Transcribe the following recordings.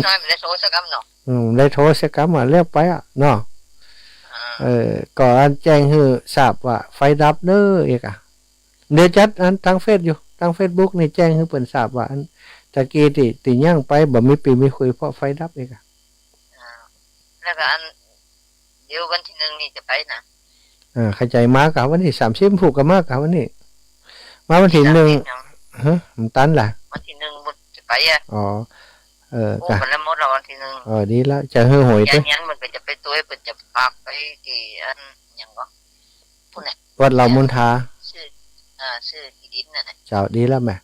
น้อยไม่ได้โทรสักคำเนาะได้โทรสักคำมาเรียกไปอ่ะเนาะก่อนแจ้งให้ทราบว่าไฟดับเด้อเอกอ่ะเดี๋ยวจัดอันทางเฟซอยู่ทาง Facebook นี่แจ้งให้เพิ่นทราบว่าอันตะกี้ติย่างไปบ่มีปีมีคุยเพราะไฟดับเอกอ่ะแล้วก็อันเดี๋ยววันที่1นี่จะไปนะเข้าใจมากะวันที่30ผูกกันมากะวันนี้มาวันที่1ฮะมันตันล่ะวันที่1บ่จะไปอ่ะอ๋อจ้ะมันหมดแล้ววันที่1ดีแล้วจะฮือหวยไปยันมันก็จะไปตัวเพิ่นจะฝากไปที่อันหยังก็พุ่นน่ะวัดเหล่ามนทาชื่อที่ดินน่ะเจ้าดีแล้วแม่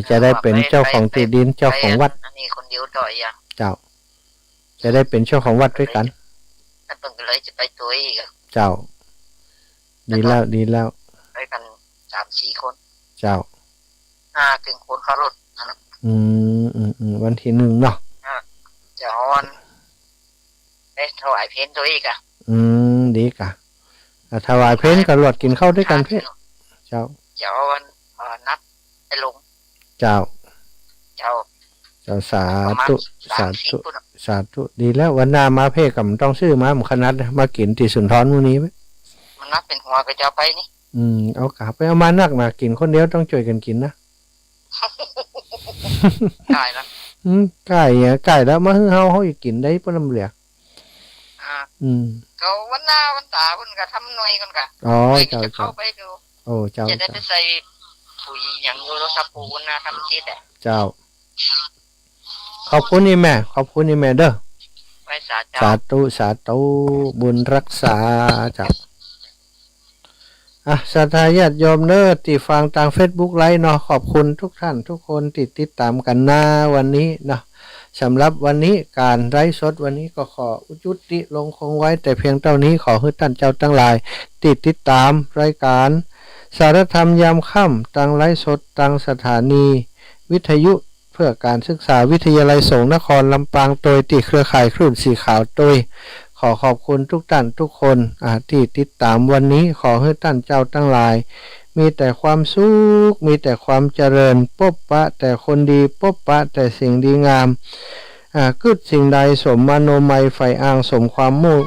จะได้เป็นเจ้าของที่ดินเจ้าของวัดอันนี้คนเดียวต่อยอ่ะเจ้าจะได้เป็นเจ้าของวัดด้วยกันแล้วเพิ่นก็เลยจะไปตัวอีกเจ้าดีแล้วไปกัน 3-4 คนเจ้าถึงคนขับรถนะวันที่1เนาะจะเอาวันไปถวายเพลตัวอีกอ่ะดีกะถวายเพลกับรถกินข้าวด้วยกันเพลเจ้าจะเอาวันนัดไปลงเจ้าสาธุดีแล้ววันหน้ามาเพศกับต้องซื้อมาขนาดมากินที่สุนทรมื้อนี้มั้ยมันนัดเป็นหัวก็จะไปนี่เอากะไปเอามานักนะกินคนเดียวต้องช่วยกันกินนะไก่นะไก่แล้วมาเฮาอีกกินได้ปนน้ำเหลือก็วันหน้าวันตาเพิ่นก็ทำหน่วยกันกะเจ้าเข้าไปดูเจ้าจะได้ไปใส่ปุ๋ยหยังโทรศัพท์ปูนนะทำจิตเจ้าขอบคุณนี่แม่เด้อสาธุบุญรักษาจ้ะศรัทธาญาติโยมเด้อที่ฟังทาง Facebook ไลฟ์เนาะขอบคุณทุกท่านทุกคนที่ติดตามกันนะวันนี้เนาะสำหรับวันนี้การไลฟ์สดวันนี้ก็ขอยุติลงคงไว้แต่เพียงเท่านี้ขอให้ท่านเจ้าทั้งหลายติดตามรายการสารธรรมยามค่ำทางไลฟ์สดทางสถานีวิทยุเพื่อการศึกษาวิทยาลัยสงฆ์นครลำปางโดยติเครือข่ายคลื่นสีขาวโดยขอขอบคุณทุกท่านทุกคนที่ติดตามวันนี้ขอให้ท่านเจ้าทั้งหลายมีแต่ความสุขมีแต่ความเจริญพบปะแต่คนดีพบปะแต่สิ่งดีงามกึศสิ่งใดสมมโนมัยไฟอ้างสมความมุ่ง